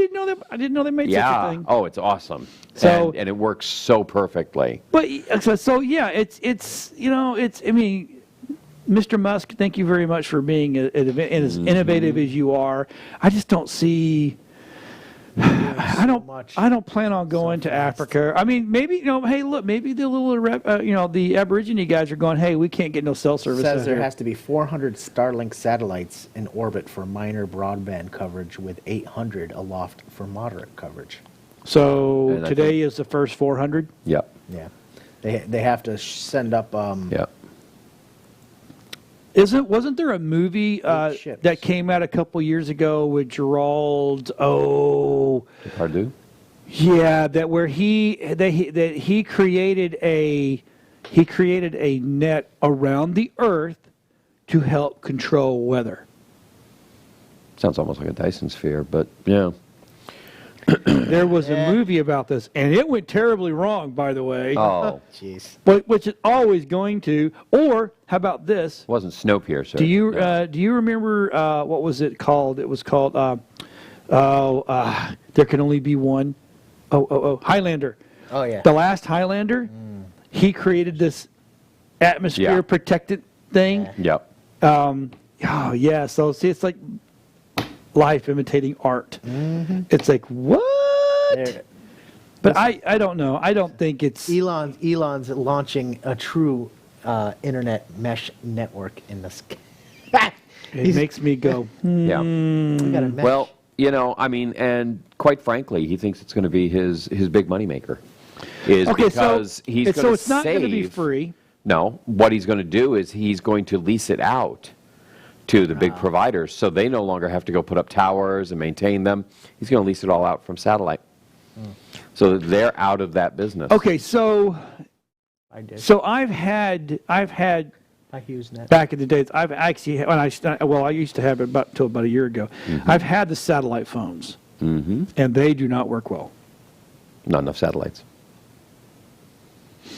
didn't know they made such a thing. Oh, it's awesome. So and it works so perfectly. But so yeah, it's I mean, Mr. Musk, thank you very much for being as innovative as you are. I just don't see. I don't plan on going to Africa. I mean, maybe hey, look, maybe the little the Aborigine guys are going. Hey, we can't get no cell service. It says there has to be 400 Starlink satellites in orbit for minor broadband coverage, with 800 aloft for moderate coverage. So today is the first 400. Yep. Yeah, they have to send up. Yep. Wasn't there a movie that came out a couple years ago with Gerald? Depardieu? Yeah, that where he created a net around the Earth to help control weather. Sounds almost like a Dyson sphere, but yeah. There was a movie about this, and it went terribly wrong, by the way. Oh, jeez. But which it's always going to. Or how about this? It wasn't Snowpiercer. Do you remember what was it called? It was called There Can Only Be One. Highlander. Oh yeah. The last Highlander. He created this atmosphere protected thing. Yep. Oh yeah. So see, it's like life imitating art. It's like what? But I don't know. I don't think it's Elon's launching a true internet mesh network in the sky. It makes me go. Yeah. We got a mesh. Well, I mean, and quite frankly, he thinks it's going to be his big moneymaker. Because he's going to so it's not going to be free. No, what he's going to do is he's going to lease it out to the big providers, so they no longer have to go put up towers and maintain them. He's going to lease it all out from satellite, so that they're out of that business. Okay, so I've had HughesNet. Back in the days, I've actually I used to have it until about a year ago. I've had the satellite phones, and they do not work well. Not enough satellites.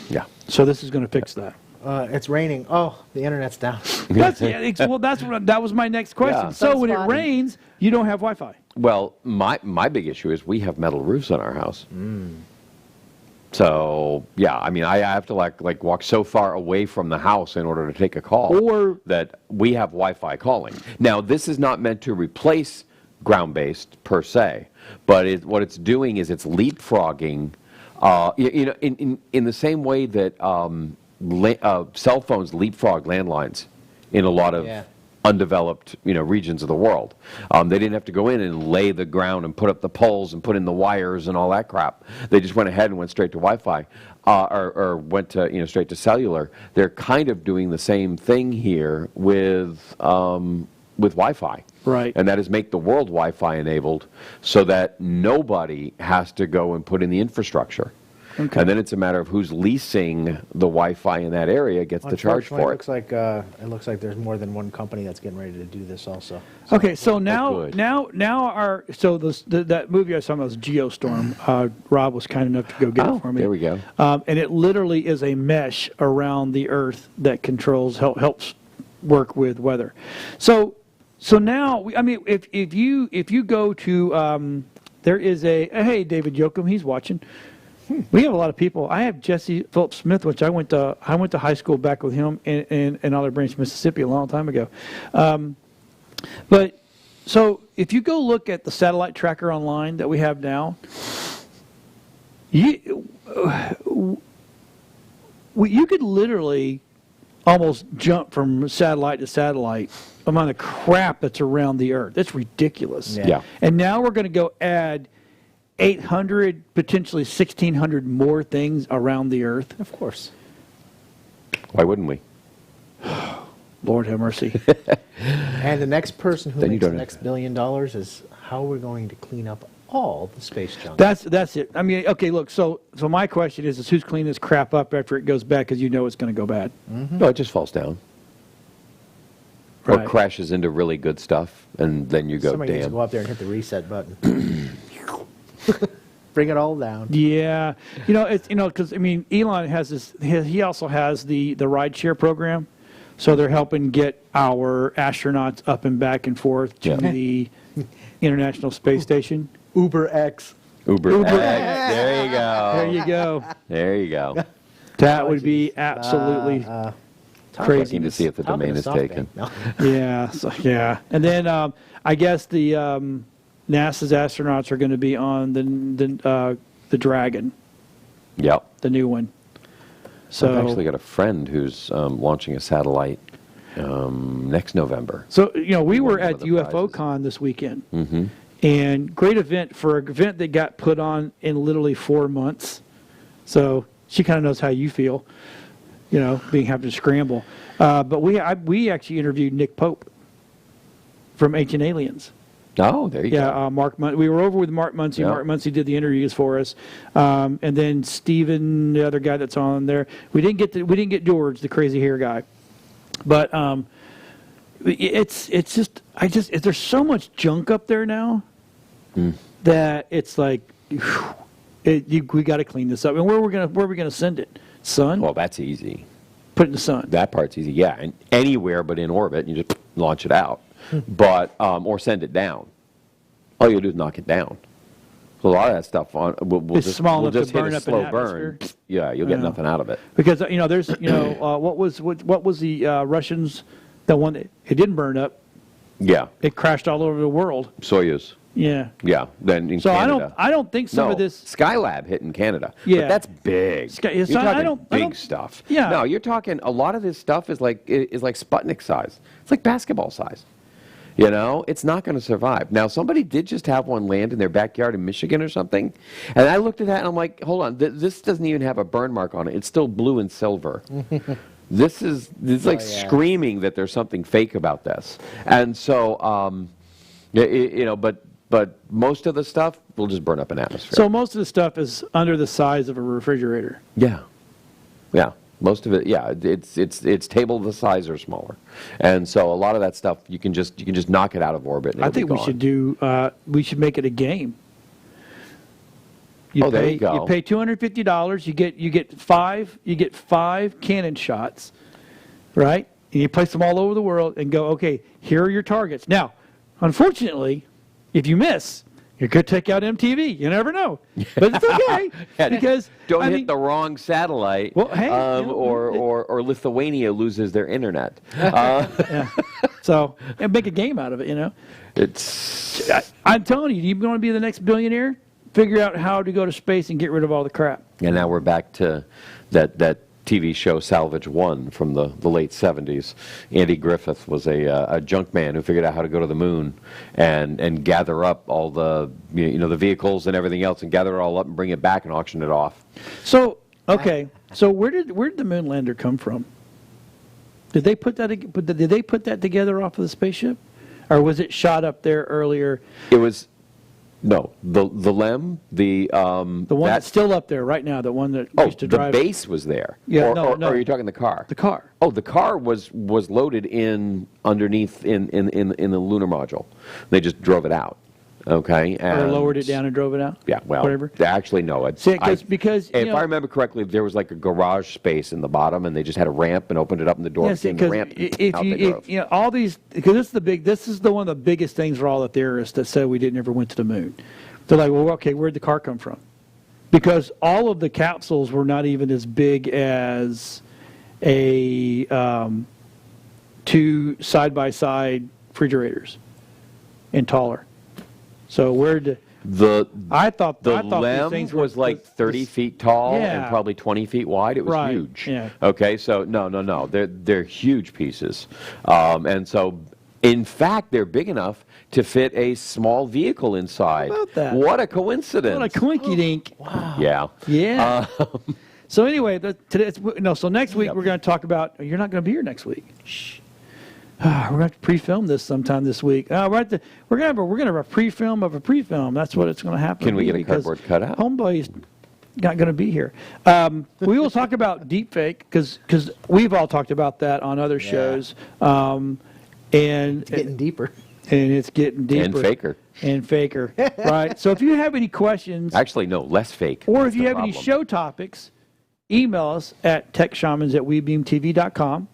Yeah. So this is going to fix that. It's raining. Oh, the internet's down. That was my next question. Yeah. So when it rains, you don't have Wi-Fi. Well, my big issue is we have metal roofs on our house. So yeah, I mean, I have to like walk so far away from the house in order to take a call, or that we have Wi-Fi calling. Now, this is not meant to replace ground-based per se, but what it's doing is it's leapfrogging. In the same way that cell phones leapfrog landlines in a lot of undeveloped regions of the world. They didn't have to go in and lay the ground and put up the poles and put in the wires and all that crap. They just went ahead and went straight to Wi-Fi, or went to straight to cellular. They're kind of doing the same thing here with Wi-Fi. Right. And that is make the world Wi-Fi enabled, so that nobody has to go and put in the infrastructure. Okay. And then it's a matter of who's leasing the Wi-Fi in that area gets the charge for it. It looks like there's more than one company that's getting ready to do this also. Okay, so now that movie I was talking about was Geostorm. Rob was kind enough to go get it for me. There we go. And it literally is a mesh around the Earth that helps work with weather. So now, I mean, if you go to, there is hey, David Yoakum, he's watching. We have a lot of people. I have Jesse Phillips Smith, which I went to high school back with him in Olive Branch, Mississippi, a long time ago. But so if you go look at the satellite tracker online that we have now, you could literally almost jump from satellite to satellite amount of crap that's around the Earth. It's ridiculous. Yeah. And now we're going to go add 800, potentially 1,600 more things around the Earth. Of course. Why wouldn't we? Lord have mercy. And the next person who Then you makes the don't next $1 billion is how we're going to clean up all the space junk. That's it. I mean, okay, look, so my question is who's cleaning this crap up after it goes bad, because you know it's going to go bad? No, it just falls down. Right. Or crashes into really good stuff, and then you go, Somebody needs to damn. go up there and hit the reset button. Bring it all down. Yeah. It's because, I mean, Elon has this, he also has the rideshare program. So they're helping get our astronauts up and back and forth to the International Space Station. Uber X. Uber X. There you go. There you go. There you go. That would be absolutely crazy. Looking to see if the domain is taken. No. Yeah. And then I guess the NASA's astronauts are going to be on the Dragon, Yep. the new one. So I've actually got a friend who's launching a satellite next November. So, we were One of at the UFO prizes. Con this weekend. Mm-hmm. And great event for an event that got put on in literally 4 months. So she kind of knows how you feel, being having to scramble. But we actually interviewed Nick Pope from Ancient Aliens. Oh, there you go. Yeah, Mark. We were over with Mark Muncy. Yeah. Mark Muncy did the interviews for us, and then Steven, the other guy that's on there. We didn't get George, the crazy hair guy, but it's just there's so much junk up there now that it's like we got to clean this up. And where are we gonna send it? Sun? Well, that's easy. Put it in the sun. That part's easy. Yeah, and anywhere but in orbit, you just launch it out. But or send it down. All you do is knock it down. So a lot of that stuff we'll It's just, small we'll enough just to hit burn a up in slow atmosphere. burn. Yeah, you'll get nothing out of it. Because there's what was the Russians, the one that it didn't burn up, Yeah, it crashed all over the world. Soyuz. Yeah. Yeah, then in So Canada. I don't think some no, of this. Skylab hit in Canada. Yeah. But that's big. You're talking big stuff. Yeah. No, you're talking a lot of this stuff is like Sputnik size. It's like basketball size. It's not going to survive. Now, somebody did just have one land in their backyard in Michigan or something, and I looked at that and I'm like, hold on, this doesn't even have a burn mark on it. It's still blue and silver. This is screaming that there's something fake about this. And so, but most of the stuff will just burn up in atmosphere. So most of the stuff is under the size of a refrigerator. Yeah. Most of it, it's table the size or smaller, and so a lot of that stuff you can just knock it out of orbit. And I think we should make it a game. There you go. You pay $250. You get five cannon shots, right? And you place them all over the world and go, okay, here are your targets. Now, unfortunately, if you miss, you could take out MTV. You never know, but it's okay because don't hit the wrong satellite. Well, hey, or Lithuania loses their internet. So and make a game out of it. I'm telling you, want to be the next billionaire? Figure out how to go to space and get rid of all the crap. And now we're back to that TV show Salvage One from the late 70s. Andy Griffith was a junk man who figured out how to go to the moon and gather up all the the vehicles and everything else and gather it all up and bring it back and auction it off. So so where did the moon lander come from? Did they put that together off of the spaceship, or was it shot up there earlier? It was. No, the LEM, the one that's still up there right now, the one that used to drive. The base was there. Yeah, or are you talking the car? The car. Oh, the car was loaded in underneath in the lunar module. They just drove it out. Okay, or and lowered it down and drove it out. Yeah, well, whatever. actually, no. See, because if I remember correctly, there was like a garage space in the bottom, and they just had a ramp and opened it up, and the door Yeah, became see, the ramp. if you know all these, because this is one of the biggest things for all the theorists that said we never went to the moon. They're like, well, okay, where'd the car come from? Because all of the capsules were not even as big as a two side-by-side refrigerators and taller. So I thought the these LEM things was like 30 feet tall and Yeah. probably 20 feet wide. It was Right, huge. yeah. Okay, so no. They're huge pieces. And so, in fact, they're big enough to fit a small vehicle inside. How about that? What a coincidence. What a coinky dink. Wow. Yeah. Yeah. So anyway, so next week we're going to talk about. You're not going to be here next week. Shh. We're going to have to pre-film this sometime this week. We're going to have a pre-film of a pre-film. That's what it's going to happen. Can we get a cardboard cutout? Homeboy's not going to be here. We will talk about deepfake because we've all talked about that on other shows. And It's getting deeper. And it's getting deeper. And faker. And faker. Right. So if you have any questions. Actually, no, less fake. Or That's if you the have any problem. show topics, email us at techshamans@webeamtv.com.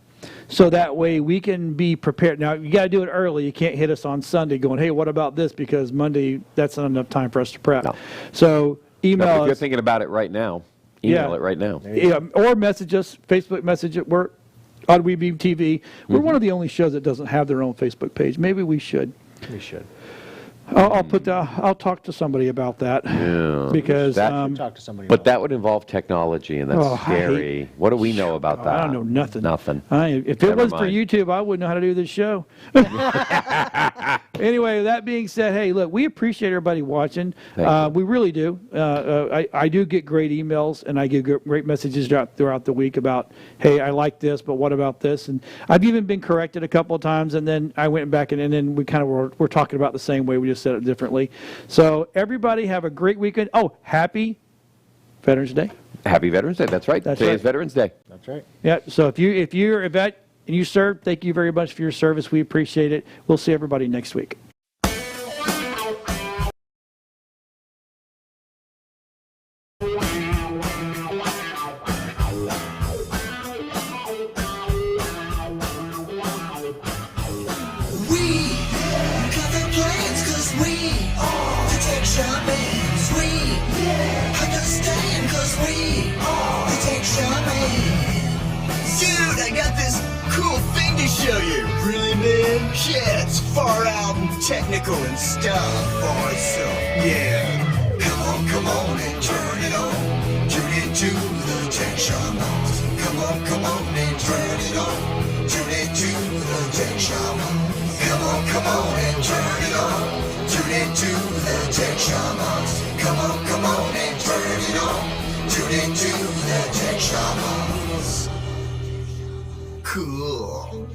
So that way we can be prepared. Now, you got to do it early. You can't hit us on Sunday going, hey, what about this? Because Monday, that's not enough time for us to prep. No. So email If us. you're thinking about it right now, email it right now. Yeah, or message us, Facebook message it. We're on WeBeam TV. We're one of the only shows that doesn't have their own Facebook page. Maybe we should. We should. I'll talk to somebody about that. Yeah. Because Talk to somebody. But about that would involve technology, and that's Oh, I scary. What do we know about that? I don't know nothing. Nothing. If it Never was for mind. YouTube, I wouldn't know how to do this show. Anyway, that being said, hey, look, we appreciate everybody watching. Thank you. We really do. I do get great emails, and I get great messages throughout the week about, hey, I like this, but what about this? And I've even been corrected a couple of times, and then I went back, and then we kind of were talking about the same way. We just said it differently. So everybody have a great weekend. Oh, happy Veterans Day. Happy Veterans Day. That's right. That's Today right. is Veterans Day. That's right. Yeah. So if you're a vet and you serve, thank you very much for your service. We appreciate it. We'll see everybody next week. We got the plans 'cause we are the Tech Shamans. We understand 'cause we are the Tech Shamans. Dude, I got this cool thing to show you. Really, man? Yeah, it's far out and technical and stuff. Alright, so, yeah. Come on and turn it on. Tune into the Tech Shamans. Come on and turn it on. Tune into the Tech Shamans. Come on and turn it on. Tune into the Tech Shamans. Come on and turn it on. Tune into the Tech Shamans. Cool.